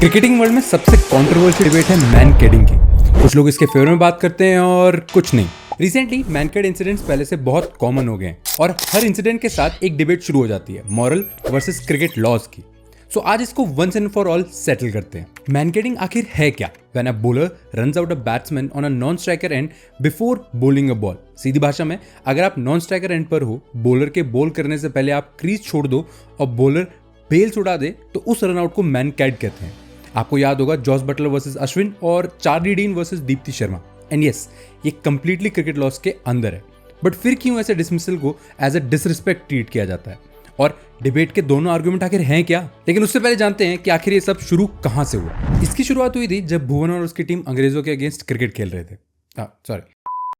Cricketing world में सबसे controversial debate है मैनकेडिंग की। कुछ लोग इसके फेवर में बात करते हैं और कुछ नहीं। रिसेंटली मैनकेड इंसिडेंट्स पहले से बहुत कॉमन हो गए हैं और हर इंसिडेंट के साथ एक डिबेट शुरू हो जाती है मॉरल वर्सेस क्रिकेट लॉज की। सो आज इसको once and for all settle करते हैं। मैनकेडिंग आखिर है क्या? When a bowler runs out a batsman on a non striker end before bowling a ball. सीधी भाषा में, अगर आप नॉन स्ट्राइकर एंड पर हो, बॉलर के बॉल करने से पहले आप क्रीज छोड़ दो और बॉलर बेल्स उड़ा दे तो उस रनआउट को मैनकेड कहते हैं। आपको याद होगा जॉस बटलर वर्सेस अश्विन और Charlie dean versus Deepti Sharma. And yes, ये कंप्लीटली क्रिकेट लॉस के अंदर है। बट फिर क्यों ऐसे डिसमिसल को एज अ डिसरिस्पेक्ट ट्रीट किया जाता है? और डिबेट के दोनों आर्गुमेंट आखिर हैं क्या? लेकिन उससे पहले जानते हैं कि आखिर ये सब शुरू कहां से हुआ। इसकी शुरुआत हुई थी जब भुवन और उसकी टीम अंग्रेजों के अगेंस्ट क्रिकेट खेल रहे थे।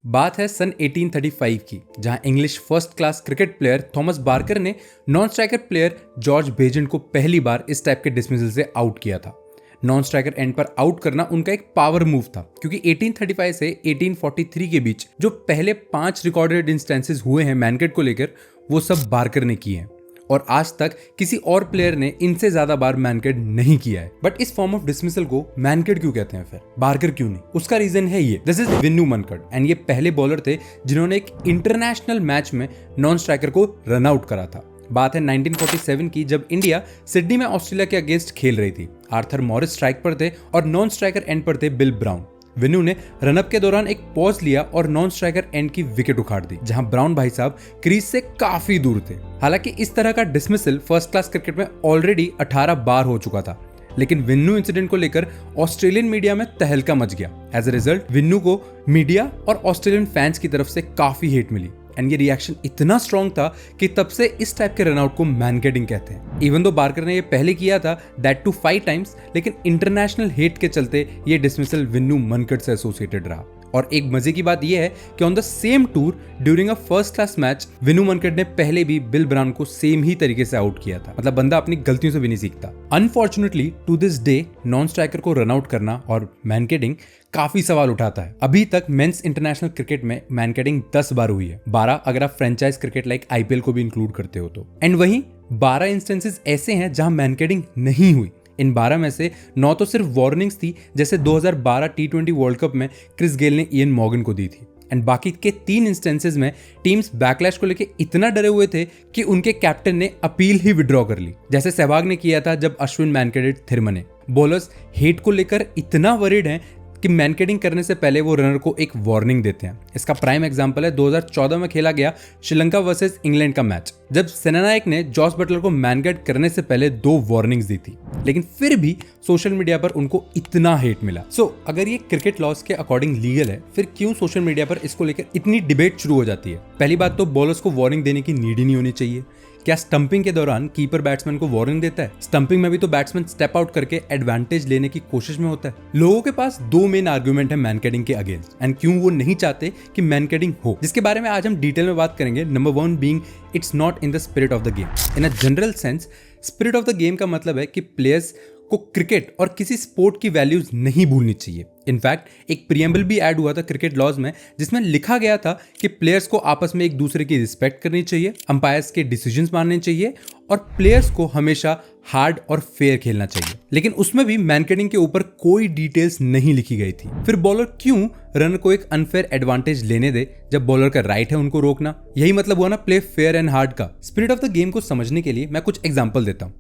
बात है सन 1835 की, जहां English first class cricket player Thomas Barker ने non striker player George Besant को पहली बार इस टाइप के डिसमिसल से आउट किया था। नॉन स्ट्राइकर एंड पर आउट करना उनका एक पावर मूव था, क्योंकि 1835 से 1843 के बीच जो पहले 5 रिकॉर्डेड इंस्टेंसेस हुए हैं मैनकेड को लेकर, वो सब बार्कर ने किए हैं और आज तक किसी और प्लेयर ने इनसे ज्यादा बार मैनकेड नहीं किया है। बट इस फॉर्म ऑफ डिसमिसल को मैनकेड क्यों कहते हैं, फिर बार्कर क्यों नहीं? उसका रीजन है ये, दिस इज विन्नू मनकड एंड ये पहले बॉलर थे जिन्होंने एक इंटरनेशनल मैच में नॉन स्ट्राइकर को रन आउट करा था। बात है 1947 की, जब इंडिया सिडनी में ऑस्ट्रेलिया के अगेंस्ट खेल रही थी। आर्थर मॉरिस स्ट्राइक पर थे और नॉन स्ट्राइकर एंड पर थे बिल ब्राउन। विन्नू ने रनअप के दौरान एक पॉज लिया और नॉन स्ट्राइकर एंड की विकेट उखाड़ दी, जहां ब्राउन भाई साहब क्रीज से काफी दूर थे। हालांकि इस तरह का डिसमिसल फर्स्ट क्लास क्रिकेट में ऑलरेडी 18 बार हो चुका था, लेकिन विन्नू इंसिडेंट को लेकर ऑस्ट्रेलियन मीडिया में तहलका मच गया। एज अ रिजल्ट विन्नू को मीडिया और ऑस्ट्रेलियन फैंस की तरफ से काफी हेट मिली एंड ये रिएक्शन इतना स्ट्रॉन्ग था कि तब से इस टाइप के रनआउट को मैनकेडिंग कहते हैं। इवन दो बार्कर ने ये पहले किया था, दैट टू 5 टाइम्स, लेकिन इंटरनेशनल हेट के चलते ये डिसमिसल विन्नू मनकड से एसोसिएटेड रहा। और एक मजे की बात यह है कि on the same tour during a first class match Vinoo Mankad ने पहले भी बिल ब्राउन को सेम ही तरीके से आउट किया था। मतलब बंदा अपनी गलतियों से भी नहीं सीखता। Unfortunately to this day non striker को रन आउट करना और मैनकेडिंग काफी सवाल उठाता है। अभी तक मेंस इंटरनेशनल क्रिकेट में मैनकेडिंग 10 बार हुई है, 12 अगर आप फ्रेंचाइज क्रिकेट लाइक आईपीएल को भी इंक्लूड करते हो तो। एंड वहीं 12 इंस्टेंसेस ऐसे हैं जहां मैनकेडिंग नहीं हुई। इन 12 में से 9 तो सिर्फ वार्निंग्स थी, जैसे 2012 टी20 वर्ल्ड कप में क्रिस गेल ने इयन मॉर्गन को दी थी। एंड बाकी के 3 इंस्टेंसेस में टीम्स बैकलैश को लेकर इतना डरे हुए थे कि उनके कैप्टन ने अपील ही विड्रॉ कर ली, जैसे सहवाग ने किया था जब अश्विन मैनकेडेड थिरमने। बॉलर्स हेट को लेकर इतना वरीड हैं कि मैनकेडिंग करने से पहले वो रनर को एक वार्निंग देते हैं। इसका प्राइम एग्जांपल है 2014 में खेला गया श्रीलंका वर्सेस इंग्लैंड का मैच, जब सेनानायक ने जॉस बटलर को मैनकेड करने से पहले 2 वार्निंग्स दी थी, लेकिन फिर भी सोशल मीडिया पर उनको इतना हेट मिला। अगर ये क्रिकेट लॉस के अकॉर्डिंग लीगल है, फिर क्यों सोशल मीडिया पर इसको लेकर इतनी डिबेट शुरू हो जाती है? पहली बात तो बॉलर्स को वार्निंग देने की नीड ही नहीं होनी चाहिए। क्या स्टंपिंग के दौरान कीपर बैट्समैन को वार्निंग देता है? स्टंपिंग में भी तो बैट्समैन स्टेप आउट करके एडवांटेज लेने की कोशिश में होता है। लोगों के पास 2 मेन आर्गुमेंट है मैनकेडिंग के अगेंस्ट एंड क्यों वो नहीं चाहते कि मैनकेडिंग हो, जिसके बारे में आज हम डिटेल में बात करेंगे। Number 1 being it's not in the spirit of the game. In a general sense, spirit of the game का मतलब है कि प्लेयर्स को क्रिकेट और किसी स्पोर्ट की वैल्यूज नहीं भूलनी चाहिए। इनफैक्ट एक प्रीएम्बल भी ऐड हुआ था क्रिकेट लॉज में, जिसमें लिखा गया था कि प्लेयर्स को आपस में एक दूसरे की रिस्पेक्ट करनी चाहिए, अंपायर्स के डिसीजंस मानने चाहिए और प्लेयर्स को हमेशा हार्ड और फेयर खेलना चाहिए। लेकिन उसमें भी मैनकेडिंग के ऊपर कोई डिटेल्स नहीं लिखी गई थी। फिर बॉलर क्यों रनर को एक अनफेयर एडवांटेज लेने दे जब बॉलर का राइट है उनको रोकना? यही मतलब हुआ ना प्ले फेयर एंड हार्ड का। स्पिरिट ऑफ द गेम को समझने के लिए मैं कुछ एग्जांपल देता हूं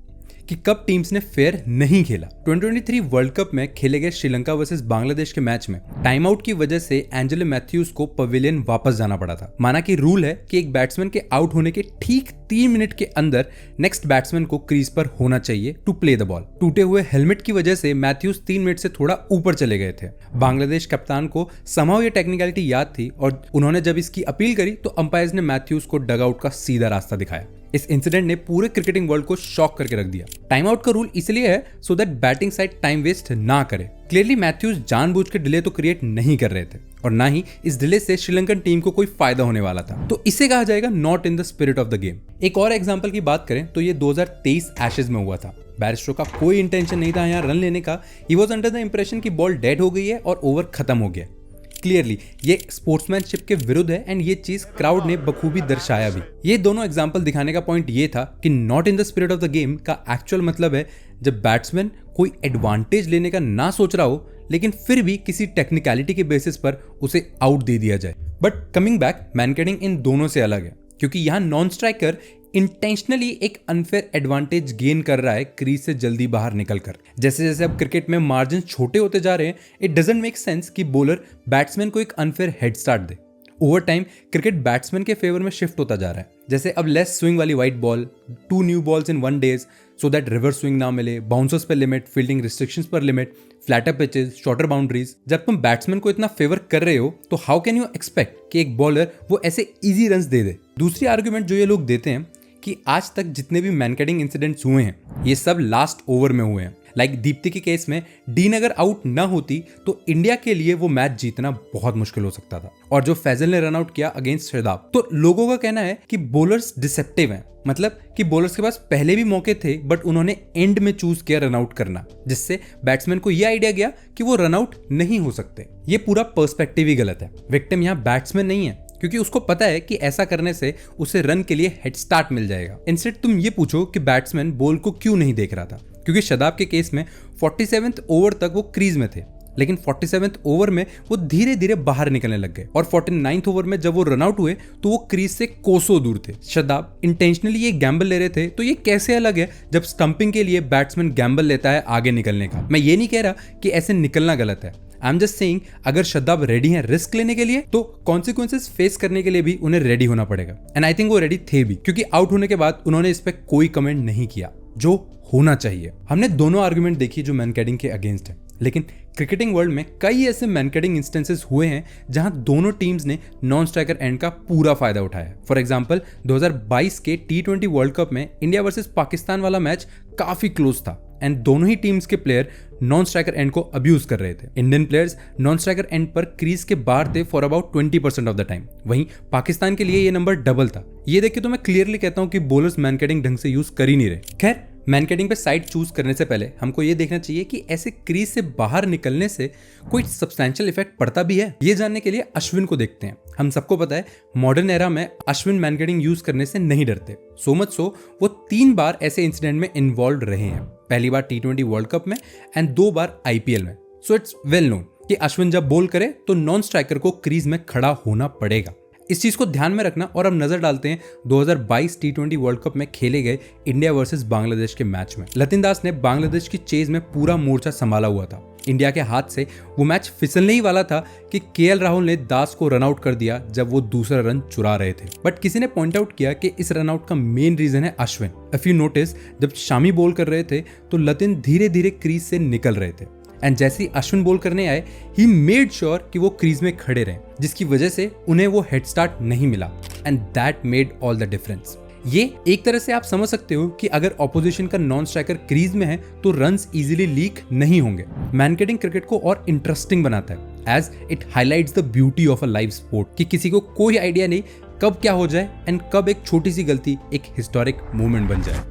कि कब टीम्स ने फेयर नहीं खेला। 2023 वर्ल्ड कप में खेले गए श्रीलंका वर्सेस बांग्लादेश के मैच में टाइम आउट की वजह से एंजेलो मैथ्यूज को पवेलियन वापस जाना पड़ा था। माना कि रूल है कि एक बैट्समैन के आउट होने के ठीक 3 मिनट के अंदर नेक्स्ट बैट्समैन को क्रीज पर होना चाहिए टू प्ले द बॉल। टूटे हुए हेलमेट की वजह से मैथ्यूज 3 मिनट से थोड़ा ऊपर चले गए थे। बांग्लादेश कप्तान को समहाउ ये टेक्निकलिटी याद थी और उन्होंने जब इसकी अपील करी तो अंपायर्स ने मैथ्यूज को डगआउट का सीधा रास्ता दिखाया। इस इंसिडेंट ने पूरे क्रिकेटिंग वर्ल्ड को शॉक करके रख दिया। टाइम आउट का रूल इसलिए है so that batting side time waste ना करे। क्लियरली मैथ्यूज जानबूझ के डिले तो क्रिएट नहीं कर रहे थे और ना ही इस डिले से श्रीलंकन टीम को कोई फायदा होने वाला था, तो इसे कहा जाएगा not in the spirit of the game. एक और एग्जांपल की बात करें तो ये 2023 एशेज में हुआ था। बैरिस्टो का कोई इंटेंशन नहीं था यहाँ रन लेने का। He was under the impression कि बॉल डेड हो गई है और ओवर खत्म हो गया। क्लियरली ये स्पोर्ट्समैनशिप के विरुद्ध है एंड ये चीज क्राउड ने बखूबी दर्शाया भी। ये दोनों एग्जांपल दिखाने का पॉइंट ये था कि not in the spirit of the game का एक्चुअल मतलब है जब बैट्समैन कोई एडवांटेज लेने का ना सोच रहा हो, लेकिन फिर भी किसी टेक्निकलिटी के बेसिस पर उसे आउट दे दिया जाए। बट कमिंग बैक, मैनकेडिंग इन दोनों से अलग है, क्योंकि यहाँ नॉन स्ट्राइकर इंटेंशनली एक अनफेयर एडवांटेज गेन कर रहा है क्रीज से जल्दी बाहर निकलकर। जैसे जैसे अब क्रिकेट में मार्जिन छोटे होते जा रहे हैं, इट डजंट मेक सेंस कि बॉलर बैट्समैन को एक अनफेयर हेड स्टार्ट दे। ओवर टाइम क्रिकेट बैट्समैन के फेवर में शिफ्ट होता जा रहा है। जैसे अब लेस स्विंग वाली white ball, 2 new balls in 1 days so that reverse swing ना मिले, बाउंसर्स पर लिमिट, फील्डिंग रिस्ट्रिक्शंस पर limit, flatter pitches, shorter boundaries. जब तुम बैट्समैन को इतना फेवर कर रहे हो तो हाउ कैन यू एक्सपेक्ट कि एक बॉलर वो ऐसे इजी रन्स दे दे। दूसरी आर्गुमेंट जो ये लोग देते हैं कि आज तक जितने भी मैनकेडिंग इंसिडेंट्स हुए हैं ये सब लास्ट ओवर में हुए हैं। लाइक दीप्ति के केस में डीन अगर आउट ना होती तो इंडिया के लिए वो मैच जीतना बहुत मुश्किल हो सकता था। और जो फैजल ने रन आउट किया अगेंस्ट शहदाब, तो लोगों का कहना है कि बॉलर्स डिसेप्टिव हैं, मतलब कि बॉलर्स के पास पहले भी मौके थे बट उन्होंने एंड में चूज किया रन आउट करना, जिससे बैट्समैन को यह आइडिया गया कि वो रन आउट नहीं हो सकते। ये पूरा पर्सपेक्टिव ही गलत है। विक्टिम यहाँ बैट्समैन नहीं है, क्योंकि उसको पता है कि ऐसा करने से उसे रन के लिए हेड स्टार्ट मिल जाएगा। इंस्टेड तुम ये पूछो कि बैट्समैन बॉल को क्यों नहीं देख रहा था, क्योंकि शदाब के केस में 47वें ओवर तक वो क्रीज में थे, लेकिन 47वें ओवर में वो धीरे धीरे बाहर निकलने लग गए और 49th ओवर में जब वो रन आउट हुए तो वो क्रीज से कोसों दूर थे। शदाब इंटेंशनली ये गैम्बल ले रहे थे, तो ये कैसे अलग है जब स्टंपिंग के लिए बैट्समैन गैम्बल लेता है आगे निकलने का। मैं ये नहीं कह रहा कि ऐसे निकलना गलत है, आई एम जस्ट सेइंग अगर शदाब रेडी हैं रिस्क लेने के लिए तो कॉन्सिक्वेंसेस फेस करने के लिए भी उन्हें रेडी होना पड़ेगा। एंड आई थिंक वो रेडी थे भी, क्योंकि आउट होने के बाद उन्होंने इस पर कोई कमेंट नहीं किया जो होना चाहिए। हमने दोनों आर्गुमेंट देखी जो मैनकेडिंग के अगेंस्ट है, लेकिन क्रिकेटिंग वर्ल्ड में कई ऐसे मैनकेडिंग इंस्टेंसेस हुए हैं जहां दोनों टीम्स ने नॉन स्ट्राइकर एंड का पूरा फायदा उठाया। फॉर एग्जांपल 2022 के T20 वर्ल्ड कप में इंडिया वर्सेस पाकिस्तान वाला मैच काफी क्लोज था एंड दोनों ही टीम्स के प्लेयर नॉन स्ट्राइकर एंड को अब्यूज कर रहे थे। Indian players non striker and पर क्रीज के बाहर थे for about 20% of the time, वहीं पाकिस्तान के लिए ये नंबर डबल था। ये देख के तो मैं क्लियरली कहता हूं कि बॉलर्स मैनकेडिंग ढंग से यूज कर ही नहीं रहे। खैर, मैनकेडिंग पे साइड चूज करने से पहले हमको ये देखना चाहिए कि ऐसे क्रीज से बाहर निकलने से कोई सब्सटैंशियल इफेक्ट पड़ता भी है। ये जानने के लिए अश्विन को देखते हैं। हम सबको पता है मॉडर्न एरा में अश्विन मैनकेडिंग यूज करने से नहीं डरते, सो मच सो वो 3 बार ऐसे इंसिडेंट में इन्वॉल्व रहे हैं। पहली बार T20 वर्ल्ड कप में एंड 2 बार IPL में। सो इट्स वेल नोन कि अश्विन जब बॉल करे तो नॉन स्ट्राइकर को क्रीज में खड़ा होना पड़ेगा। इस चीज को ध्यान में रखना। और अब नजर डालते हैं 2022 T20 वर्ल्ड कप में खेले गए इंडिया वर्सेस बांग्लादेश के मैच में। लतिन दास ने बांग्लादेश की चेज में पूरा मोर्चा संभाला हुआ था। इंडिया के हाथ से वो मैच फिसलने ही वाला था कि KL राहुल ने दास को रनआउट कर दिया जब वो दूसरा रन चुरा रहे थे। बट किसी ने पॉइंट आउट किया कि इस रनआउट का मेन रीजन है अश्विन। इफ यू नोटिस, जब शामी बॉल कर रहे थे तो लतिन धीरे धीरे क्रीज से निकल रहे थे एंड जैसे ही अश्विन बॉल करने आए ही मेड श्योर कि वो क्रीज में खड़े रहे, जिसकी वजह से उन्हें वो हेड स्टार्ट नहीं मिला and that made all the difference. ये एक तरह से आप समझ सकते हो कि अगर ऑपोजिशन का नॉन स्ट्राइकर क्रीज में है तो रन्स इजीली लीक नहीं होंगे। मैनकेडिंग क्रिकेट को और इंटरेस्टिंग बनाता है as it highlights the beauty of a live sport कि किसी को कोई आइडिया नहीं कब क्या हो जाए एंड कब एक छोटी सी गलती एक हिस्टोरिक मोमेंट बन जाए।